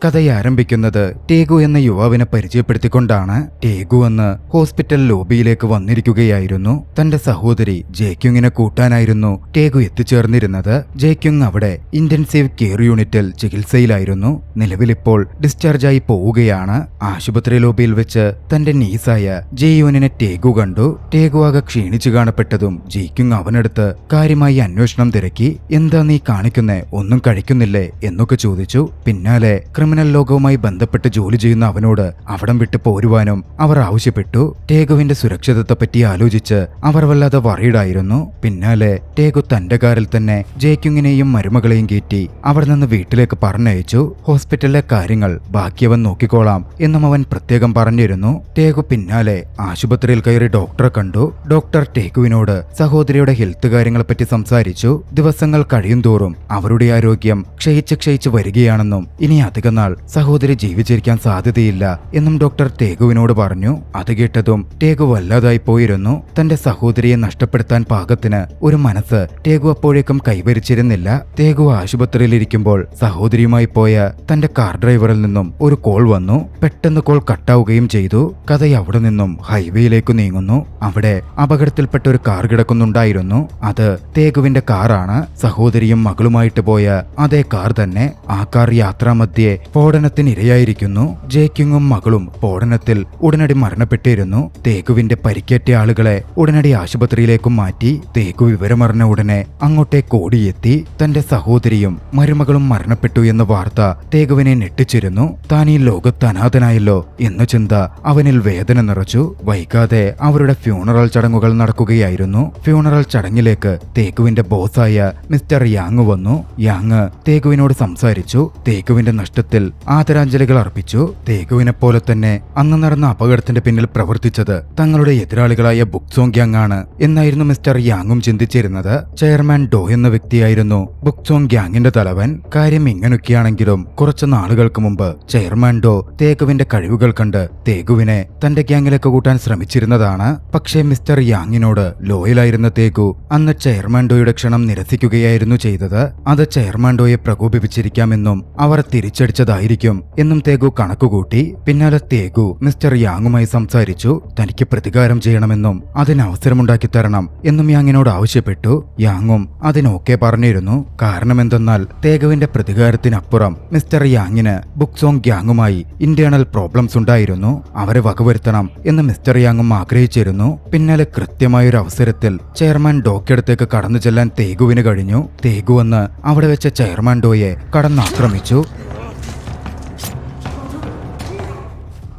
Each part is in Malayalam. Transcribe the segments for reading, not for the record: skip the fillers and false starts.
കഥയാരംഭിക്കുന്നത് ടേഗു എന്ന യുവാവിനെ പരിചയപ്പെടുത്തിക്കൊണ്ടാണ്. ടേഗു എന്ന് ഹോസ്പിറ്റൽ ലോബിയിലേക്ക് വന്നിരിക്കുകയായിരുന്നു. തന്റെ സഹോദരി ജേക്യുങ്ങിനെ കൂട്ടാനായിരുന്നു ടേഗു എത്തിച്ചേർന്നിരുന്നത്. ജേക്യുങ് അവിടെ ഇന്റൻസീവ് കെയർ യൂണിറ്റിൽ ചികിത്സയിലായിരുന്നു. നിലവിലിപ്പോൾ ഡിസ്ചാർജായി പോവുകയാണ്. ആശുപത്രി ലോബിയിൽ വെച്ച് തന്റെ നീസായ ജെയ്യൂനിനെ ടേഗു കണ്ടു. ടേഗു ആകെ ക്ഷീണിച്ചു കാണപ്പെട്ടതും ജേക്യുങ് അവനടുത്ത് കാര്യമായി അന്വേഷണം തിരക്കി. എന്താ നീ കാണിക്കുന്നേ, ഒന്നും കഴിക്കുന്നില്ലേ എന്നൊക്കെ ചോദിച്ചു. പിന്നാലെ ക്രിമിനൽ ലോകവുമായി ബന്ധപ്പെട്ട് ജോലി ചെയ്യുന്ന അവനോട് അവിടം വിട്ട് പോരുവാനും അവർ ആവശ്യപ്പെട്ടു. ടേഗുവിന്റെ സുരക്ഷിതത്വത്തെപ്പറ്റി ആലോചിച്ച് അവർ വല്ലാതെ വറീഡായിരുന്നു. പിന്നാലെ ടേഗു തന്റെ കാറിൽ തന്നെ ജേക്യുങ്ങിനെയും മരുമകളെയും കയറ്റി അവിടെ നിന്ന് വീട്ടിലേക്ക് പറഞ്ഞയച്ചു. ഹോസ്പിറ്റലിലെ കാര്യങ്ങൾ ബാക്കിയവൻ നോക്കിക്കോളാം എന്നും അവൻ പ്രത്യേകം പറഞ്ഞിരുന്നു. ടേഗു പിന്നാലെ ആശുപത്രിയിൽ കയറി ഡോക്ടറെ കണ്ടു. ഡോക്ടർ ടേഗുവിനോട് സഹോദരിയുടെ ഹെൽത്ത് കാര്യങ്ങളെപ്പറ്റി സംസാരിച്ചു. ദിവസങ്ങൾ കഴിയുന്തോറും അവരുടെ ആരോഗ്യം ക്ഷയിച്ച് വരികയാണെന്നും ഇനി അധികം നാൾ സഹോദരി ജീവിച്ചിരിക്കാൻ സാധ്യതയില്ല എന്നും ഡോക്ടർ ടേഗുവിനോട് പറഞ്ഞു. അത് കേട്ടതും ടേഗു വല്ലാതായി പോയിരുന്നു. തന്റെ സഹോദരിയെ നഷ്ടപ്പെടുത്താൻ പാകത്തിന് ഒരു മനസ്സ് ടേഗു അപ്പോഴേക്കും കൈവരിച്ചിരുന്നില്ല. ടേഗു ആശുപത്രിയിലിരിക്കുമ്പോൾ സഹോദരിയുമായി പോയ തന്റെ കാർ ഡ്രൈവറിൽ നിന്നും ഒരു കോൾ വന്നു. പെട്ടെന്ന് കോൾ കട്ടാവുകയും ചെയ്തു. കഥ അവിടെ നിന്നും ഹൈവേയിലേക്ക് നീങ്ങുന്നു. അവിടെ അപകടത്തിൽപ്പെട്ട ഒരു കാർ കിടക്കുന്നുണ്ടായിരുന്നു. അത് ടേഗുവിന്റെ കാറാണ്. സഹോദരിയും മകളുമായിട്ട് പോയ അതേ കാർ തന്നെ. ആ കാർ യാത്രാമധ്യേ സ്ഫോടനത്തിനിരയായിരിക്കുന്നു. ജേക്യുങ്ങും മകളും സ്ഫോടനത്തിൽ ഉടനടി മരണപ്പെട്ടിരുന്നു. ടേഗുവിന്റെ പരിക്കേറ്റ ആളുകളെ ഉടനടി ആശുപത്രിയിലേക്കും മാറ്റി. ടേഗു വിവരമറിഞ്ഞ ഉടനെ അങ്ങോട്ടേക്ക് ഓടിയെത്തി. തന്റെ സഹോദരിയും മരുമകളും മരണപ്പെട്ടു എന്ന വാർത്ത ടേഗുവിനെ ഞെട്ടിച്ചിരുന്നു. താൻ ഈ ലോകത്ത് അനാഥനായല്ലോ എന്ന ചിന്ത അവനിൽ വേദന നിറച്ചു. വൈകാതെ അവരുടെ ഫ്യൂണറൽ ചടങ്ങുകൾ നടക്കുകയായിരുന്നു. ഫ്യൂണറൽ ചടങ്ങിലേക്ക് ടേഗുവിന്റെ ബോസായ മിസ്റ്റർ യാങ് വന്നു. യാങ് ടേഗുവിനോട് സംസാരിച്ചു. ടേഗുവിന്റെ നഷ്ടത്തിൽ ആദരാഞ്ജലികൾ അർപ്പിച്ചു. ടേഗുവിനെ പോലെ തന്നെ അന്ന് നടന്ന അപകടത്തിന്റെ പിന്നിൽ പ്രവർത്തിച്ചത് തങ്ങളുടെ എതിരാളികളായ ബുക്സോങ് ഗ്യാങ് ആണ് എന്നായിരുന്നു മിസ്റ്റർ യാങ്ങും ചിന്തിച്ചിരുന്നത്. ചെയർമാൻ ഡോ എന്ന വ്യക്തിയായിരുന്നു ബുക്സോങ് ഗ്യാങ്ങിന്റെ തലവൻ. കാര്യം ഇങ്ങനൊക്കെയാണെങ്കിലും കുറച്ചു നാളുകൾക്ക് മുമ്പ് ചെയർമാൻ ഡോ ടേഗുവിന്റെ കഴിവുകൾ കണ്ട് ടേഗുവിനെ തന്റെ ഗ്യാങ്ങിലേക്ക് കൂട്ടാൻ ശ്രമിച്ചിരുന്നതാണ്. പക്ഷേ മിസ്റ്റർ യാങ്ങിനോട് ലോയലായിരുന്ന ടേഗു അന്ന് ചെയർമാൻ ഡോയുടെ ക്ഷണം നിരസിക്കുകയായിരുന്നു ചെയ്തത്. അത് ചെയർമാൻ ഡോയെ പ്രകോപിപ്പിച്ചിരിക്കാമെന്നും അവർ തിരിച്ചടിച്ചതായിരിക്കും എന്നും ടേഗു കണക്കുകൂട്ടി. പിന്നാലെ ടേഗു മിസ്റ്റർ യാങ്ങുമായി സംസാരിച്ചു. തനിക്ക് പ്രതികാരം ചെയ്യണമെന്നും അതിന് അവസരമുണ്ടാക്കി തരണം എന്നും യാങ്ങിനോട് ആവശ്യപ്പെട്ടു. യാങ്ങും അതിനൊക്കെ പറഞ്ഞിരുന്നു. കാരണം എന്തെന്നാൽ ടേഗുവിന്റെ പ്രതികാരത്തിനപ്പുറം മിസ്റ്റർ യാങ്ങിന് ബുക്സോങ് ഗ്യാങ്ങുമായി ഇന്റേണൽ പ്രോബ്ലംസ് ഉണ്ടായിരുന്നു. അവരെ വകവരുത്തണം എന്ന് മിസ്റ്റർ യാങ്ങും ആഗ്രഹിച്ചിരുന്നു. പിന്നാലെ കൃത്യമായൊരു അവസരത്തിൽ ചെയർമാൻ ഡോക്കടുത്തേക്ക് കടന്നു ചെല്ലാൻ ടേഗുവിന് കഴിഞ്ഞു. ടേഗു വന്ന് അവിടെ വെച്ച ചെയർമാൻ ഡോയെ കടന്നാക്രമിച്ചു.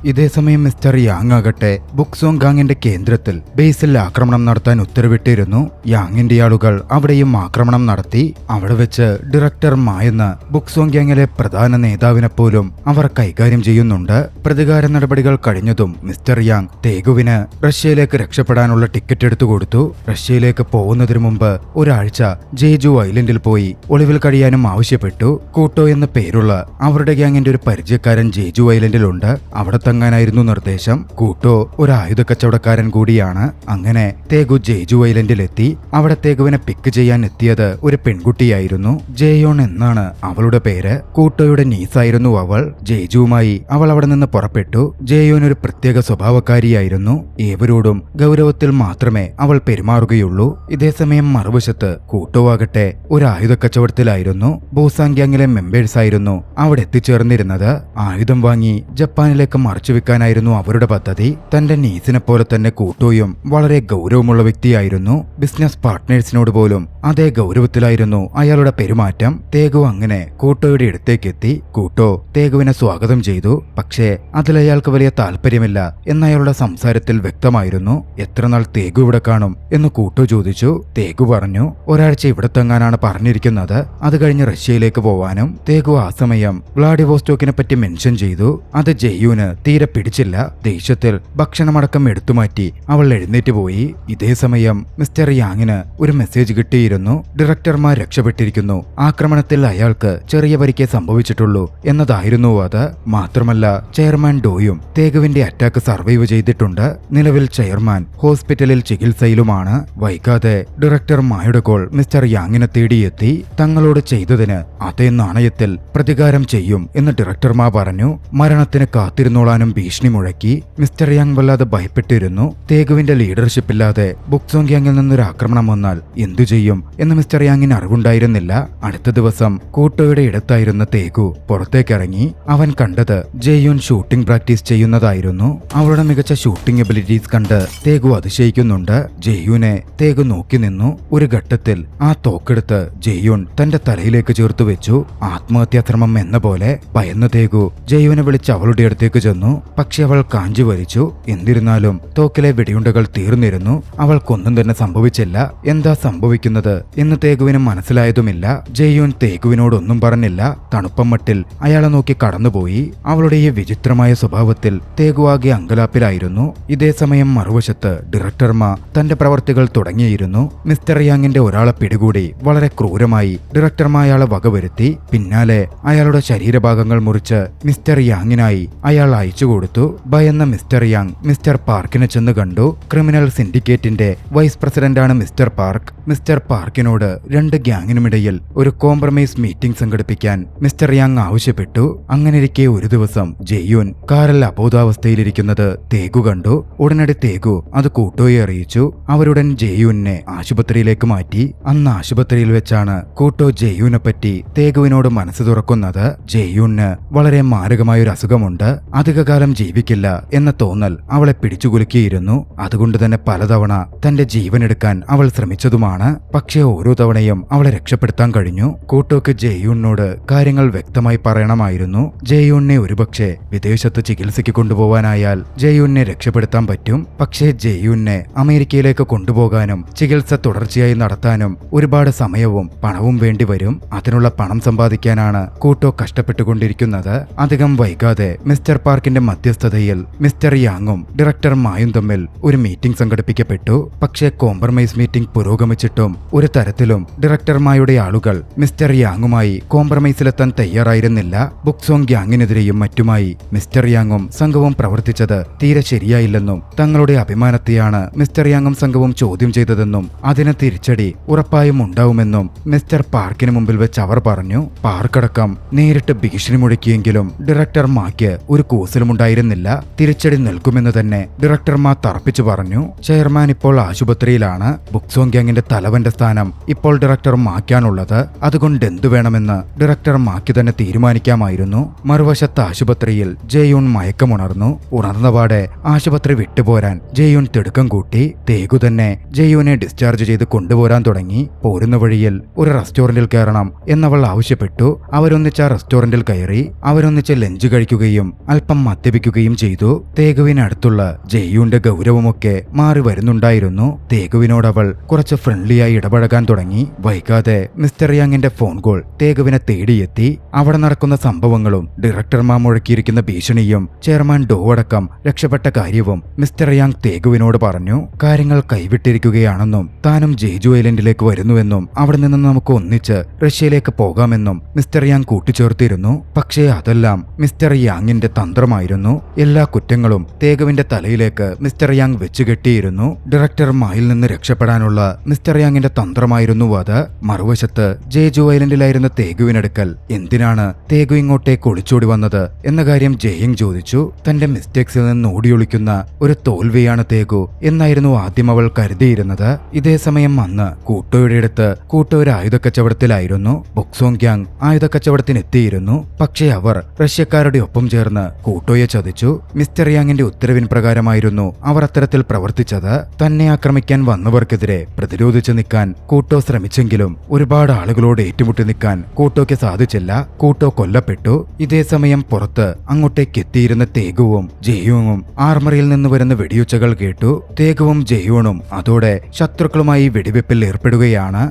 ഇതേസമയം മിസ്റ്റർ യാങ് ആകട്ടെ ബുക്സോങ് ഗാങ്ങിന്റെ കേന്ദ്രത്തിൽ ബേസിൽ ആക്രമണം നടത്താൻ ഉത്തരവിട്ടിരുന്നു. യാങ്ങിന്റെ ആളുകൾ അവിടെയും ആക്രമണം നടത്തി. അവിടെ വെച്ച് ഡയറക്ടർ മാ എന്ന ബുക്സോങ് ഗ്യാങ്ങിലെ പ്രധാന നേതാവിനെ പോലും അവർ കൈകാര്യം ചെയ്യുന്നുണ്ട്. പ്രതികാര നടപടികൾ കഴിഞ്ഞതും മിസ്റ്റർ യാങ് ടേഗുവിന് റഷ്യയിലേക്ക് രക്ഷപ്പെടാനുള്ള ടിക്കറ്റ് എടുത്തു കൊടുത്തു. റഷ്യയിലേക്ക് പോകുന്നതിനു മുമ്പ് ഒരാഴ്ച ജേജു ഐലൻഡിൽ പോയി ഒളിവിൽ കഴിയാനും ആവശ്യപ്പെട്ടു. കൂട്ടോ എന്ന പേരുള്ള അവരുടെ ഗ്യാങ്ങിന്റെ ഒരു പരിചയക്കാരൻ ജേജു ഐലൻഡിലുണ്ട്. അവിടെ തങ്ങാനായിരുന്നു നിർദ്ദേശം. കൂട്ടോ ഒരു ആയുധ കച്ചവടക്കാരൻ കൂടിയാണ്. അങ്ങനെ ടേഗു ജേജു ഐലൻഡിലെത്തി. അവിടെ ടേഗുവിനെ പിക്ക് ചെയ്യാൻ എത്തിയത് ഒരു പെൺകുട്ടിയായിരുന്നു. ജേയോൺ എന്നാണ് അവളുടെ പേര്. കൂട്ടോയുടെ നീസായിരുന്നു അവൾ. ജേജുവുമായി അവൾ അവിടെ നിന്ന് പുറപ്പെട്ടു. ജേയോൻ ഒരു പ്രത്യേക സ്വഭാവക്കാരിയായിരുന്നു. ഏവരോടും ഗൗരവത്തിൽ മാത്രമേ അവൾ പെരുമാറുകയുള്ളൂ. ഇതേസമയം മറുവശത്ത് കൂട്ടോ ആകട്ടെ ഒരു ആയുധ കച്ചവടത്തിലായിരുന്നു. ബോസാങ് ഗ്യാങ്ങിലെ മെമ്പേഴ്സ് ആയിരുന്നു അവിടെ എത്തിച്ചേർന്നിരുന്നത്. ആയുധം വാങ്ങി ജപ്പാനിലേക്ക് മറച്ചുവെക്കാനായിരുന്നു അവരുടെ പദ്ധതി. തന്റെ നീസിനെ പോലെ തന്നെ കൂട്ടോയും വളരെ ഗൗരവമുള്ള വ്യക്തിയായിരുന്നു. ബിസിനസ് പാർട്ട്നേഴ്സിനോട് പോലും അതേ ഗൗരവത്തിലായിരുന്നു അയാളുടെ പെരുമാറ്റം. ടേഗു അങ്ങനെ കൂട്ടോയുടെ അടുത്തേക്കെത്തി. കൂട്ടോ ടേഗുവിനെ സ്വാഗതം ചെയ്തു. പക്ഷേ അതിലയാൾക്ക് വലിയ താല്പര്യമില്ല എന്നയാളുടെ സംസാരത്തിൽ വ്യക്തമായിരുന്നു. എത്ര നാൾ ടേഗു ഇവിടെ കാണും എന്ന് കൂട്ടോ ചോദിച്ചു. ടേഗു പറഞ്ഞു ഒരാഴ്ച ഇവിടെ തങ്ങാനാണ് പറഞ്ഞിരിക്കുന്നത്. അത് കഴിഞ്ഞ് റഷ്യയിലേക്ക് പോവാനും. ടേഗു ആ സമയം വ്ളാഡിവോസ്റ്റോക്കിനെ പറ്റി മെൻഷൻ ചെയ്തു. അത് ജെയ്യൂന് തീരെ പിടിച്ചില്ല. ദേഷ്യത്തിൽ ഭക്ഷണമടക്കം എടുത്തുമാറ്റി അവൾ എഴുന്നേറ്റ് പോയി. ഇതേ സമയം മിസ്റ്റർ യാങ്ങിന് ഒരു മെസ്സേജ് കിട്ടിയിരുന്നു. അറിയില്ലായിരുന്നു ഡയറക്ടർമാർ രക്ഷപ്പെട്ടിരിക്കുന്നു, ആക്രമണത്തിൽ അയാൾക്ക് ചെറിയ പരിക്കേ സംഭവിച്ചിട്ടുള്ളൂ എന്നതായിരുന്നു അത്. മാത്രമല്ല ചെയർമാൻ ഡോയും തേഗുവിന്റെ അറ്റാക്ക് സർവൈവ് ചെയ്തിട്ടുണ്ട്. നിലവിൽ ചെയർമാൻ ഹോസ്പിറ്റലിൽ ചികിത്സയിലുമാണ്. വൈകാതെ ഡയറക്ടർ മായുടെ കോൾ മിസ്റ്റർ യാങ്ങിനെ തേടിയെത്തി. തങ്ങളോട് ചെയ്തതിന് അതേ നാണയത്തിൽ പ്രതികാരം ചെയ്യും എന്ന് ഡയറക്ടർമാർ പറഞ്ഞു. മരണത്തിന് കാത്തിരുന്നോളാനും ഭീഷണി മുഴക്കി. മിസ്റ്റർ യാങ് വല്ലാതെ ഭയപ്പെട്ടിരുന്നു. തേഗുവിന്റെ ലീഡർഷിപ്പില്ലാതെ ബുക്സോങ്യാങ്ങിൽ നിന്നൊരു ആക്രമണം വന്നാൽ എന്തു ചെയ്യും എന്ന് മിസ്റ്റർ യാങ്ങിന് അറിവുണ്ടായിരുന്നില്ല. അടുത്ത ദിവസം കൂട്ടോയുടെ ഇടത്തായിരുന്ന തേഗു പുറത്തേക്കിറങ്ങി. അവൻ കണ്ടത് ജെയ്യൂൻ ഷൂട്ടിംഗ് പ്രാക്ടീസ് ചെയ്യുന്നതായിരുന്നു. അവളുടെ മികച്ച ഷൂട്ടിംഗ് എബിലിറ്റീസ് കണ്ട് തേഗു അതിശയിക്കുന്നുണ്ട്. ജെയ്യൂനെ തേഗു നോക്കി നിന്നു. ഒരു ഘട്ടത്തിൽ ആ തോക്കെടുത്ത് ജെയ്യൂൻ തന്റെ തലയിലേക്ക് ചേർത്തു വെച്ചു. ആത്മഹത്യാശ്രമം എന്ന പോലെ ഭയന്ന തേഗു ജെയ്യൂനെ വിളിച്ച് അവളുടെ അടുത്തേക്ക് ചെന്നു. പക്ഷെ അവൾ കാഞ്ചി വലിച്ചു. എന്നിരുന്നാലും തോക്കിലെ വെടിയുണ്ടകൾ തീർന്നിരുന്നു. അവൾക്കൊന്നും തന്നെ സംഭവിച്ചില്ല. എന്താ സംഭവിക്കുന്നത് എന്ന് തേഗുവിന് മനസ്സിലായതുമില്ല. ജെയ്യൂൻ തേഗുവിനോടൊന്നും പറഞ്ഞില്ല. തണുപ്പം മട്ടിൽ അയാളെ നോക്കി കടന്നുപോയി. അവളുടെ ഈ വിചിത്രമായ സ്വഭാവത്തിൽ തേഗു ആകെ അങ്കലാപ്പിലായിരുന്നു. ഇതേ സമയം മറുവശത്ത് ഡയറക്ടർമാ തന്റെ പ്രവർത്തികൾ തുടങ്ങിയിരുന്നു. മിസ്റ്റർ യാങ്ങിന്റെ ഒരാളെ പിടികൂടി വളരെ ക്രൂരമായി ഡയറക്ടർമാ അയാളെ വകവരുത്തി. പിന്നാലെ അയാളുടെ ശരീരഭാഗങ്ങൾ മുറിച്ച് മിസ്റ്റർ യാങ്ങിനായി അയാൾ അയച്ചു കൊടുത്തു. ഭയന്ന മിസ്റ്റർ യാങ് മിസ്റ്റർ പാർക്കിനെ ചെന്ന് കണ്ടു. ക്രിമിനൽ സിൻഡിക്കേറ്റിന്റെ വൈസ് പ്രസിഡന്റാണ് മിസ്റ്റർ പാർക്ക്. മിസ്റ്റർ പാർക്കിനോട് രണ്ട് ഗ്യാങ്ങിനുമിടയിൽ ഒരു കോംപ്രമൈസ് മീറ്റിംഗ് സംഘടിപ്പിക്കാൻ മിസ്റ്റർ യാങ് ആവശ്യപ്പെട്ടു. അങ്ങനെയിരിക്കെ ഒരു ദിവസം ജെയ്യൂൻ കാറിൽ അബോധാവസ്ഥയിലിരിക്കുന്നത് തേഗു കണ്ടു. ഉടനടി തേഗു അത് കൂട്ടോയെ അറിയിച്ചു. അവരുടൻ ജെയ്യൂനെ ആശുപത്രിയിലേക്ക് മാറ്റി. അന്ന് ആശുപത്രിയിൽ വെച്ചാണ് കൂട്ടോ ജെയ്യൂനെ പറ്റി തേഗുവിനോട് മനസ്സ് തുറക്കുന്നത്. ജെയ്യൂന് വളരെ മാരകമായൊരു അസുഖമുണ്ട്, അധികകാലം ജീവിക്കില്ല എന്ന തോന്നൽ അവളെ പിടിച്ചുകുലുക്കിയിരുന്നു. അതുകൊണ്ട് തന്നെ പലതവണ തന്റെ ജീവനെടുക്കാൻ അവൾ ശ്രമിച്ചതുമാണ്. പക്ഷേ ഓരോ തവണയും അവളെ രക്ഷപ്പെടുത്താൻ കഴിഞ്ഞു. കൂട്ടോക്ക് ജെയ്യൂനോട് കാര്യങ്ങൾ വ്യക്തമായി പറയണമായിരുന്നു. ജെയ്യൂനെ ഒരുപക്ഷെ വിദേശത്ത് ചികിത്സയ്ക്ക് കൊണ്ടുപോകാനായാൽ ജെയ്യൂനെ രക്ഷപ്പെടുത്താൻ പറ്റും. പക്ഷേ ജെയ്യൂനെ അമേരിക്കയിലേക്ക് കൊണ്ടുപോകാനും ചികിത്സ തുടർച്ചയായി നടത്താനും ഒരുപാട് സമയവും പണവും വേണ്ടിവരും. അതിനുള്ള പണം സമ്പാദിക്കാനാണ് കൂട്ടോ കഷ്ടപ്പെട്ടുകൊണ്ടിരിക്കുന്നത്. അധികം വൈകാതെ മിസ്റ്റർ പാർക്കിന്റെ മധ്യസ്ഥതയിൽ മിസ്റ്റർ യാങ്ങും ഡയറക്ടർ മായും തമ്മിൽ ഒരു മീറ്റിംഗ് സംഘടിപ്പിക്കപ്പെട്ടു. പക്ഷേ കോംപ്രമൈസ് മീറ്റിംഗ് പുരോഗമിച്ചിട്ടും ഒരു തരത്തിലും ഡയറക്ടർ മായുടെ ആളുകൾ മിസ്റ്റർ യാങ്ങുമായി കോംപ്രമൈസിലെത്താൻ തയ്യാറായിരുന്നില്ല. ബുക്സോങ് ഗ്യാങ്ങിനെതിരെയും മറ്റുമായി മിസ്റ്റർ യാങ്ങും സംഘവും പ്രവർത്തിച്ചത് തീരെ ശരിയായില്ലെന്നും തങ്ങളുടെ അഭിമാനത്തെയാണ് മിസ്റ്റർ യാങ്ങും സംഘവും ചോദ്യം ചെയ്തതെന്നും അതിന് തിരിച്ചടി ഉറപ്പായും ഉണ്ടാവുമെന്നും മിസ്റ്റർ പാർക്കിന് മുമ്പിൽ വെച്ച് അവർ പറഞ്ഞു. പാർക്കടക്കം നേരിട്ട് ഭീഷണി മുഴക്കിയെങ്കിലും ഡയറക്ടർ മാക്ക് ഒരു കൂസലുമുണ്ടായിരുന്നില്ല. തിരിച്ചടി നിൽക്കുമെന്ന് തന്നെ ഡയറക്ടർ മാ തറപ്പിച്ചു പറഞ്ഞു. ചെയർമാൻ ഇപ്പോൾ ആശുപത്രിയിലാണ്. ബുക്സോങ് ഗ്യാങ്ങിന്റെ തലവന്റെ സ്ഥാനം ഇപ്പോൾ ഡയറക്ടർ മാക്കാനുള്ളത്. അതുകൊണ്ട് എന്തു വേണമെന്ന് ഡയറക്ടർ മാക്ക് തന്നെ തീരുമാനിക്കാമായിരുന്നു. മറുവശത്ത് ആശുപത്രിയിൽ ജെയ്യൂൺ മയക്കമുണർന്നു. ഉണർന്നപാടെ ആശുപത്രി വിട്ടുപോരാൻ ജെയ്യൂൺ തിടുക്കം കൂട്ടി. തേഗു തന്നെ ജെയ്യൂനെ ഡിസ്ചാർജ് ചെയ്ത് കൊണ്ടുപോരാൻ തുടങ്ങി. പോരുന്ന വഴിയിൽ ഒരു റെസ്റ്റോറന്റിൽ കയറണം എന്നവൾ ആവശ്യപ്പെട്ടു. അവരൊന്നിച്ച് ആ റെസ്റ്റോറന്റിൽ കയറി. അവരൊന്നിച്ച് ലഞ്ച് കഴിക്കുകയും അല്പം മദ്യപിക്കുകയും ചെയ്തു. തേഗുവിനടുത്തുള്ള ജെയ്യൂന്റെ ഗൗരവമൊക്കെ മാറി വരുന്നുണ്ടായിരുന്നു. തേഗുവിനോട് അവൾ കുറച്ച് ഫ്രണ്ട്ലിയായി ഇടപഴകാൻ തുടങ്ങി. വൈകാതെ മിസ്റ്റർ യാങ്ങിന്റെ ഫോൺ കോൾ തേഗുവിനെ തേടിയെത്തി. അവിടെ നടക്കുന്ന സംഭവങ്ങളും ഡയറക്ടർമാർ മുഴക്കിയിരിക്കുന്ന ഭീഷണിയും ചെയർമാൻ ഡോ അടക്കം രക്ഷപ്പെട്ട കാര്യവും മിസ്റ്റർ യാങ് തേഗുവിനോട് പറഞ്ഞു. കാര്യങ്ങൾ കൈവിട്ടിരിക്കുകയാണെന്നും താനും ജേജു ഐലൻഡിലേക്ക് വരുന്നുവെന്നും അവിടെ നിന്ന് നമുക്ക് ഒന്നിച്ച് റഷ്യയിലേക്ക് പോകാമെന്നും മിസ്റ്റർ യാങ് കൂട്ടിച്ചേർത്തിരുന്നു. പക്ഷേ അതെല്ലാം മിസ്റ്റർ യാങ്ങിന്റെ തന്ത്രമായിരുന്നു. എല്ലാ കുറ്റങ്ങളും തേഗുവിന്റെ തലയിലേക്ക് മിസ്റ്റർ യാങ് വെച്ചുകെട്ടിയിരുന്നു. ഡയറക്ടർ മായിൽ നിന്ന് രക്ഷപ്പെടാനുള്ള മിസ്റ്റർ യാങ്ങിന്റെ തന്ത്രമായിരുന്നു അത്. മറുവശത്ത് ജേജു ഐലൻഡിലായിരുന്ന തേഗുവിനടുക്കൽ എന്തിനാണ് തേഗു ഇങ്ങോട്ടേക്ക് ഒളിച്ചോടി വന്നത് എന്ന കാര്യം ജെയിങ് ചോദിച്ചു. തന്റെ മിസ്റ്റേക്സിൽ നിന്ന് ഓടിയൊളിക്കുന്ന ഒരു തോൽവിയാണ് തേഗു എന്നായിരുന്നു ആദ്യം അവൾ കരുതിയിരുന്നത്. ഇതേസമയം അന്ന് കൂട്ടോയുടെ അടുത്ത് കൂട്ടോ ഒരു ആയുധക്കച്ചവടത്തിലായിരുന്നു. ബുക്സോങ് ഗ്യാങ് ആയുധക്കച്ചവടത്തിനെത്തിയിരുന്നു. പക്ഷേ അവർ റഷ്യക്കാരുടെ ഒപ്പം ചേർന്ന് കൂട്ടോയെ ചതിച്ചു. മിസ്റ്റർ യാങ്ങിന്റെ ഉത്തരവിൻ പ്രകാരമായിരുന്നു അവർ അത്തരത്തിൽ പ്രവർത്തിച്ചത്. തന്നെ ആക്രമിക്കാൻ വന്നവർക്കെതിരെ പ്രതിരോധിച്ചു നിൽക്കാൻ കൂട്ടോ ശ്രമിച്ചെങ്കിലും ഒരുപാട് ആളുകളോട് ഏറ്റുമുട്ടി നിൽക്കാൻ കൂട്ടോയ്ക്ക് സാധിച്ചില്ല. കൂട്ടോ കൊല്ലപ്പെട്ടു. ഇതേസമയം പുറത്ത് അങ്ങോട്ടേക്ക് എത്തിയിരുന്ന തേഗുവും ജെയ്യൂണും ആർമറിയിൽ നിന്ന് വരുന്ന വെടിയുച്ചകൾ കേട്ടു. തേഗുവും ജെയ്യൂണും അതോടെ ശത്രുക്കളുമായി വെടിവെപ്പിൽ ഏർപ്പെടുകയാണ്.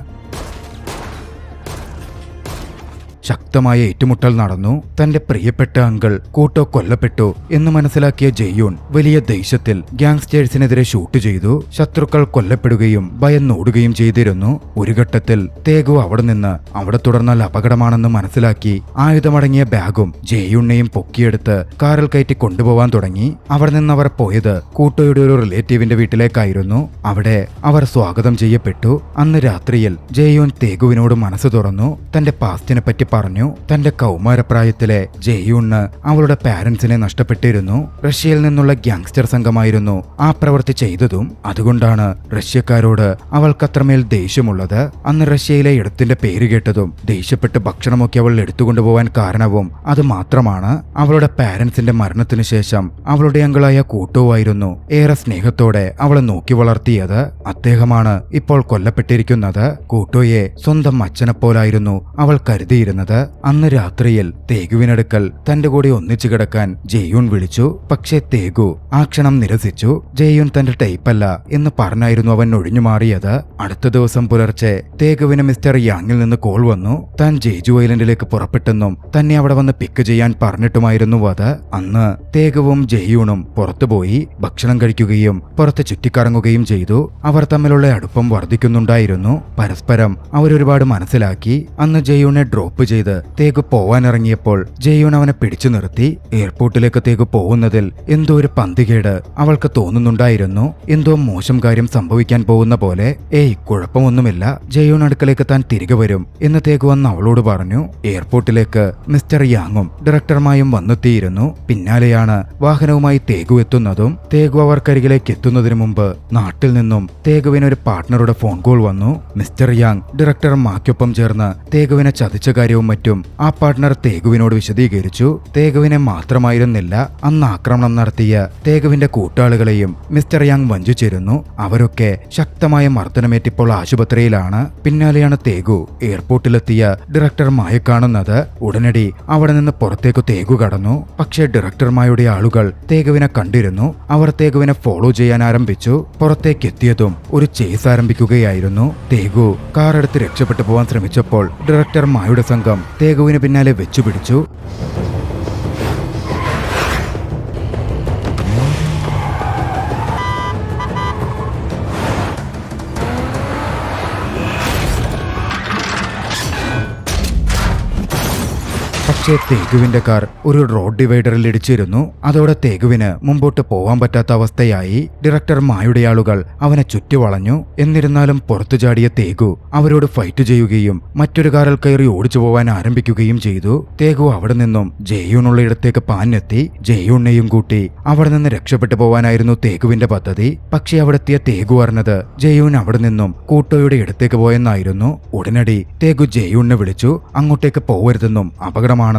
ശക്തമായ ഏറ്റുമുട്ടൽ നടന്നു. തന്റെ പ്രിയപ്പെട്ട അങ്കിൾ കൂട്ടോ കൊല്ലപ്പെട്ടു എന്ന് മനസ്സിലാക്കിയ ജെയ്യൂൺ വലിയ ദേഷ്യത്തിൽ ഗ്യാങ്സ്റ്റേഴ്സിനെതിരെ ഷൂട്ട് ചെയ്തു. ശത്രുക്കൾ കൊല്ലപ്പെടുകയും ഭയന്നോടുകയും ചെയ്തിരുന്നു. ഒരു ഘട്ടത്തിൽ തേഗു അവിടെ തുടർന്നാൽ അപകടമാണെന്ന് മനസ്സിലാക്കി ആയുധമടങ്ങിയ ബാഗും ജെയ്യൂണിനെയും പൊക്കിയെടുത്ത് കാറിൽ കയറ്റി കൊണ്ടുപോവാൻ തുടങ്ങി. അവിടെ നിന്ന് അവർ പോയത് കൂട്ടോയുടെ ഒരു റിലേറ്റീവിന്റെ വീട്ടിലേക്കായിരുന്നു. അവിടെ അവർ സ്വാഗതം ചെയ്യപ്പെട്ടു. അന്ന് രാത്രിയിൽ ജെയ്യൂൺ തേഗുവിനോട് മനസ്സ് തുറന്നു. തന്റെ പാസ്റ്റിനെ പറ്റി പറഞ്ഞു. തന്റെ കൗമാരപ്രായത്തിലെ ജെയ്യൂണിന് അവളുടെ പാരന്റ്സിനെ നഷ്ടപ്പെട്ടിരുന്നു. റഷ്യയിൽ നിന്നുള്ള ഗ്യാങ്സ്റ്റർ സംഘമായിരുന്നു ആ പ്രവൃത്തി ചെയ്തതും. അതുകൊണ്ടാണ് റഷ്യക്കാരോട് അവൾക്കത്രമേൽ ദേഷ്യമുള്ളത്. അന്ന് റഷ്യയിലെ ഇടത്തിന്റെ പേര് കേട്ടതും ദേഷ്യപ്പെട്ട് ഭക്ഷണമൊക്കെ അവൾ എടുത്തുകൊണ്ടുപോകാൻ കാരണവും അത് മാത്രമാണ്. അവളുടെ പാരന്റ്സിന്റെ മരണത്തിനു ശേഷം അവളുടെ അങ്കിളായ കൂട്ടോവായിരുന്നു ഏറെ സ്നേഹത്തോടെ അവളെ നോക്കി വളർത്തിയത്. അദ്ദേഹമാണ് ഇപ്പോൾ കൊല്ലപ്പെട്ടിരിക്കുന്നത്. കൂട്ടോയെ സ്വന്തം അച്ഛനെപ്പോലായിരുന്നു അവൾ കരുതിയിരുന്നത്. അന്ന് രാത്രിയിൽ തേഗുവിനടുക്കൽ തന്റെ കൂടെ ഒന്നിച്ചു കിടക്കാൻ ജെയ്യൂൺ വിളിച്ചു. പക്ഷേ തേഗു ആ ക്ഷണം നിരസിച്ചു. ജെയ്യൂൺ തന്റെ ടൈപ്പല്ല എന്ന് പറഞ്ഞായിരുന്നു അവൻ ഒഴിഞ്ഞു മാറിയത്. അടുത്ത ദിവസം പുലർച്ചെ തേഗുവിന് മിസ്റ്റർ യാങ്ങിൽ നിന്ന് കോൾ വന്നു. താൻ ജെയ്ജു ഐലൻഡിലേക്ക് പുറപ്പെട്ടെന്നും തന്നെ അവിടെ വന്ന് പിക്ക് ചെയ്യാൻ പറഞ്ഞിട്ടുമായിരുന്നു അത്. അന്ന് തേഗുവും ജെയ്യൂണും പുറത്തുപോയി ഭക്ഷണം കഴിക്കുകയും പുറത്ത് ചുറ്റിക്കറങ്ങുകയും ചെയ്തു. അവർ തമ്മിലുള്ള അടുപ്പം വർദ്ധിക്കുന്നുണ്ടായിരുന്നു. പരസ്പരം അവരൊരുപാട് മനസ്സിലാക്കി. അന്ന് ജെയ്യൂണെ ഡ്രോപ്പ് ചെയ്ത് തേഗു പോവാനിറങ്ങിയപ്പോൾ ജെയ്യൂൺ അവനെ പിടിച്ചു നിർത്തി. എയർപോർട്ടിലേക്ക് തേഗു പോകുന്നതിൽ എന്തോ ഒരു പന്തികേട് അവൾക്ക് തോന്നുന്നുണ്ടായിരുന്നു. എന്തോ മോശം കാര്യം സംഭവിക്കാൻ പോകുന്ന പോലെ. ഏയ്, കുഴപ്പമൊന്നുമില്ല, ജെയ്യൂൺ അടുക്കലേക്ക് താൻ തിരികെ വരും എന്ന് തേഗു വന്ന് അവളോട് പറഞ്ഞു. എയർപോർട്ടിലേക്ക് മിസ്റ്റർ യാങ്ങും ഡയറക്ടറുമായും വന്നെത്തിയിരുന്നു. പിന്നാലെയാണ് വാഹനവുമായി തേഗു എത്തുന്നതും. തേഗു അവർക്കരികിലേക്ക് എത്തുന്നതിനു മുമ്പ് നാട്ടിൽ നിന്നും തേഗുവിന് ഒരു പാർട്ട്ണറുടെ ഫോൺ കോൾ വന്നു. മിസ്റ്റർ യാങ് ഡയറക്ടർ മാക്കൊപ്പം ചേർന്ന് തേഗുവിനെ ചതിച്ച കാര്യവും മറ്റും ആ പാർട്ട്ണർ തേഗുവിനോട് വിശദീകരിച്ചു. തേഗുവിനെ മാത്രമായിരുന്നില്ല, അന്ന് ആക്രമണം നടത്തിയ തേഗുവിന്റെ കൂട്ടാളികളെയും മിസ്റ്റർ യാങ് വഞ്ചിച്ചിരുന്നു. അവരൊക്കെ ശക്തമായ മർദ്ദനമേറ്റിപ്പോൾ ആശുപത്രിയിലാണ്. പിന്നാലെയാണ് തേഗു എയർപോർട്ടിലെത്തിയ ഡയറക്ടർ മായ കാണുന്നത്. ഉടനടി അവിടെ നിന്ന് പുറത്തേക്ക് തേഗു കടന്നു. പക്ഷേ ഡയറക്ടർമാരുടെ ആളുകൾ തേഗുവിനെ കണ്ടിരുന്നു. അവർ തേഗുവിനെ ഫോളോ ചെയ്യാൻ ആരംഭിച്ചു. പുറത്തേക്ക് എത്തിയതും ഒരു ചേസ് ആരംഭിക്കുകയായിരുന്നു. തേഗു കാർ എടുത്ത് രക്ഷപ്പെട്ടു പോവാൻ ശ്രമിച്ചപ്പോൾ ഡയറക്ടർ മായുടെ സംഘം തേഗുവിന് പിന്നാലെ വെച്ചുപിടിച്ചു. പക്ഷേ തേഗുവിന്റെ കാർ ഒരു റോഡ് ഡിവൈഡറിൽ ഇടിച്ചിരുന്നു. അതോടെ തേഗുവിന് മുമ്പോട്ട് പോവാൻ പറ്റാത്ത അവസ്ഥയായി. ഡയറക്ടർ മായുടെ ആളുകൾ അവനെ ചുറ്റിവളഞ്ഞു. എന്നിരുന്നാലും പുറത്തു ചാടിയ തേഗു അവരോട് ഫൈറ്റ് ചെയ്യുകയും മറ്റൊരു കാറിൽ കയറി ഓടിച്ചു പോവാൻ ആരംഭിക്കുകയും ചെയ്തു. തേഗു അവിടെ നിന്നും ജെയ്യൂണുള്ള ഇടത്തേക്ക് പാഞ്ഞെത്തി. ജെയ്യൂണിനെയും കൂട്ടി അവിടെ നിന്ന് രക്ഷപ്പെട്ടു പോവാനായിരുന്നു തേഗുവിന്റെ പദ്ധതി. പക്ഷേ അവിടെ എത്തിയ തേഗു അറിഞ്ഞത് ജെയ്യൂൺ അവിടെ നിന്നും കൂട്ടോയുടെ ഇടത്തേക്ക് പോയെന്നായിരുന്നു. ഉടനടി തേഗു ജെയ്യൂണിനെ വിളിച്ചു. അങ്ങോട്ടേക്ക് പോവരുതെന്നും അപകടമാണെന്നും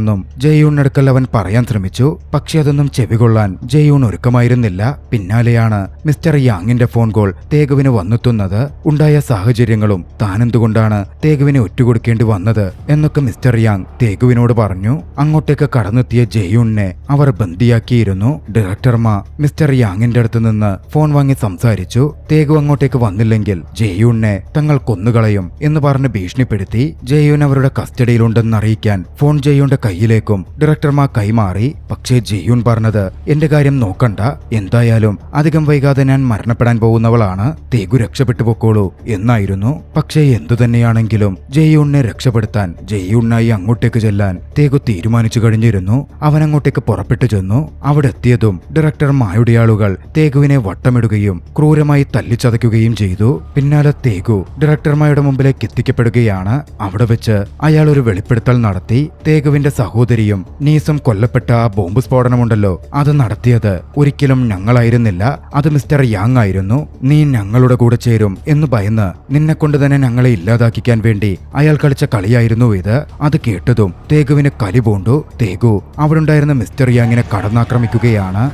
ജെയ്യൂണിനടുക്കൽ അവൻ പറയാൻ ശ്രമിച്ചു. പക്ഷെ അതൊന്നും ചെവികൊള്ളാൻ ജെയ്യൂൺ ഒരുക്കമായിരുന്നില്ല. പിന്നാലെയാണ് മിസ്റ്റർ യാങ്ങിന്റെ ഫോൺ കോൾ തേഗുവിന് വന്നെത്തുന്നത്. ഉണ്ടായ സാഹചര്യങ്ങളും താനെന്തുകൊണ്ടാണ് തേഗുവിനെ ഒറ്റുകൊടുക്കേണ്ടി വന്നത് എന്നൊക്കെ മിസ്റ്റർ യാങ് തേഗുവിനോട് പറഞ്ഞു. അങ്ങോട്ടേക്ക് കടന്നെത്തിയ ജെയ്യൂണിനെ അവർ ബന്ദിയാക്കിയിരുന്നു. ഡയറക്ടർമാർ മിസ്റ്റർ യാങ്ങിന്റെ അടുത്ത് നിന്ന് ഫോൺ വാങ്ങി സംസാരിച്ചു. തേഗു അങ്ങോട്ടേക്ക് വന്നില്ലെങ്കിൽ ജെയ്യൂണിനെ തങ്ങൾ കൊന്നുകളയും എന്ന് പറഞ്ഞ് ഭീഷണിപ്പെടുത്തി. ജെയ്യൂൺ അവരുടെ കസ്റ്റഡിയിലുണ്ടെന്ന് അറിയിക്കാൻ ഫോൺ ജെയ്യൂണിന്റെ കയ്യിലേക്കും ഡയറക്ടർമാർ കൈമാറി. പക്ഷേ ജെയ്യൂൺ പറഞ്ഞത് എന്റെ കാര്യം നോക്കണ്ട, എന്തായാലും അധികം വൈകാതെ ഞാൻ മരണപ്പെടാൻ പോകുന്നവളാണ്, തേഗു രക്ഷപ്പെട്ടു പൊക്കോളൂ എന്നായിരുന്നു. പക്ഷേ എന്തുതന്നെയാണെങ്കിലും ജെയ്യൂണിനെ രക്ഷപ്പെടുത്താൻ ജെയ്യൂണിനായി അങ്ങോട്ടേക്ക് ചെല്ലാൻ തേഗു തീരുമാനിച്ചു കഴിഞ്ഞിരുന്നു. അവൻ അങ്ങോട്ടേക്ക് പുറപ്പെട്ടു ചെന്നു. അവിടെ എത്തിയതും ഡയറക്ടർ മായുടെ ആളുകൾ തേഗുവിനെ വട്ടമിടുകയും ക്രൂരമായി തല്ലിച്ചതയ്ക്കുകയും ചെയ്തു. പിന്നാലെ തേഗു ഡയറക്ടർമാരുടെ മുമ്പിലേക്ക് എത്തിക്കപ്പെടുകയാണ്. അവിടെ വെച്ച് അയാൾ ഒരു വെളിപ്പെടുത്തൽ നടത്തി. തേഗുവിന്റെ സഹോദരിയും നീസും കൊല്ലപ്പെട്ട ആ ബോംബ് സ്ഫോടനമുണ്ടല്ലോ, അത് നടത്തിയത് ഒരിക്കലും ഞങ്ങളായിരുന്നില്ല, അത് മിസ്റ്റർ യാങ് ആയിരുന്നു. നീ ഞങ്ങളുടെ കൂടെ ചേരും എന്ന് ഭയന്ന് നിന്നെക്കൊണ്ട് തന്നെ ഞങ്ങളെ ഇല്ലാതാക്കിക്കാൻ വേണ്ടി അയാൾ കളിച്ച കളിയായിരുന്നു ഇത്. അത് കേട്ടതും തേഗുവിന് കലി പൂണ്ടു. തേഗു അവിടെ ഉണ്ടായിരുന്ന മിസ്റ്റർ യാങ്ങിനെ കടന്നാക്രമിക്കുകയാണ്.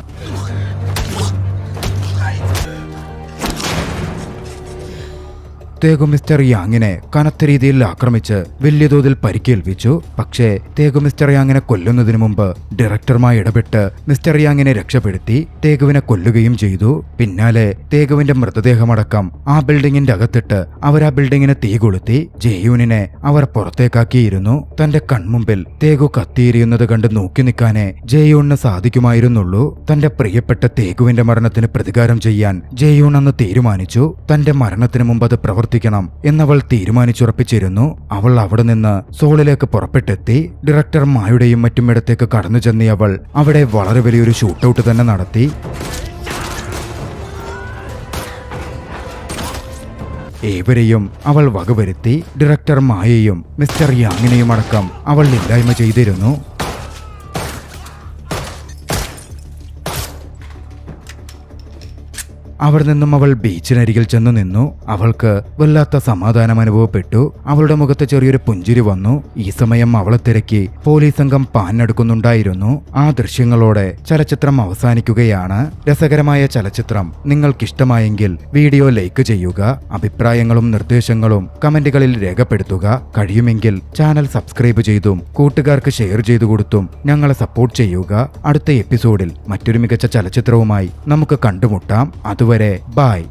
തേഗു മിസ്റ്റർ യാങ്ങിനെ കനത്ത രീതിയിൽ ആക്രമിച്ച് വലിയ തോതിൽ പരിക്കേൽപ്പിച്ചു. പക്ഷേ തേഗു മിസ്റ്റർ യാങ്ങിനെ കൊല്ലുന്നതിനു മുമ്പ് ഡയറക്ടറുമായി ഇടപെട്ട് മിസ്റ്റർ യാങ്ങിനെ രക്ഷപ്പെടുത്തി തേഗുവിനെ കൊല്ലുകയും ചെയ്തു. പിന്നാലെ തേഗുവിന്റെ മൃതദേഹമടക്കം ആ ബിൽഡിങ്ങിന്റെ അകത്തിട്ട് അവർ ആ ബിൽഡിങ്ങിനെ തീ കൊളുത്തി. ജെയൂണിനെ അവർ പുറത്തേക്കാക്കിയിരുന്നു. തന്റെ കൺമുമ്പിൽ തേഗു കത്തിയെരിയുന്നത് കണ്ട് നോക്കി നിൽക്കാനേ ജെയൂണിന് സാധിക്കുമായിരുന്നുള്ളൂ. തന്റെ പ്രിയപ്പെട്ട തേഗുവിന്റെ മരണത്തിന് പ്രതികാരം ചെയ്യാൻ ജെയൂൺ അന്ന് തീരുമാനിച്ചു. തന്റെ മരണത്തിന് മുമ്പ് അത് പ്രവർത്തിക്കണം എന്നവൾ തീരുമാനിച്ചുറപ്പിച്ചിരുന്നു. അവൾ അവിടെ നിന്ന് സോളിലേക്ക് പുറപ്പെട്ടെത്തി. ഡയറക്ടർ മായുടെയും മറ്റും ഇടത്തേക്ക് കടന്നു ചെന്നിയ അവൾ അവിടെ വളരെ വലിയൊരു ഷൂട്ടൌട്ട് തന്നെ നടത്തി. ഏവരെയും അവൾ വകവരുത്തി. ഡയറക്ടർ മായയും മിസ്റ്റർ യാങ്ങിനെയും അടക്കം അവൾ ഇല്ലായ്മ ചെയ്തിരുന്നു. അവിടെ നിന്നും അവൾ ബീച്ചിനരികിൽ ചെന്നു നിന്നു. അവൾക്ക് വല്ലാത്ത സമാധാനം അനുഭവപ്പെട്ടു. അവളുടെ മുഖത്ത് ചെറിയൊരു പുഞ്ചിരി വന്നു. ഈ സമയം അവളെ തിരക്കി പോലീസ് സംഘം പാഞ്ഞെടുക്കുന്നുണ്ടായിരുന്നു. ആ ദൃശ്യങ്ങളോടെ ചലച്ചിത്രം അവസാനിക്കുകയാണ്. രസകരമായ ചലച്ചിത്രം നിങ്ങൾക്കിഷ്ടമായെങ്കിൽ വീഡിയോ ലൈക്ക് ചെയ്യുക. അഭിപ്രായങ്ങളും നിർദ്ദേശങ്ങളും കമന്റുകളിൽ രേഖപ്പെടുത്തുക. കഴിയുമെങ്കിൽ ചാനൽ സബ്സ്ക്രൈബ് ചെയ്തും കൂട്ടുകാർക്ക് ഷെയർ ചെയ്തു കൊടുത്തും ഞങ്ങളെ സപ്പോർട്ട് ചെയ്യുക. അടുത്ത എപ്പിസോഡിൽ മറ്റൊരു മികച്ച ചലച്ചിത്രവുമായി നമുക്ക് കണ്ടുമുട്ടാം. അതുവരെ ബൈ.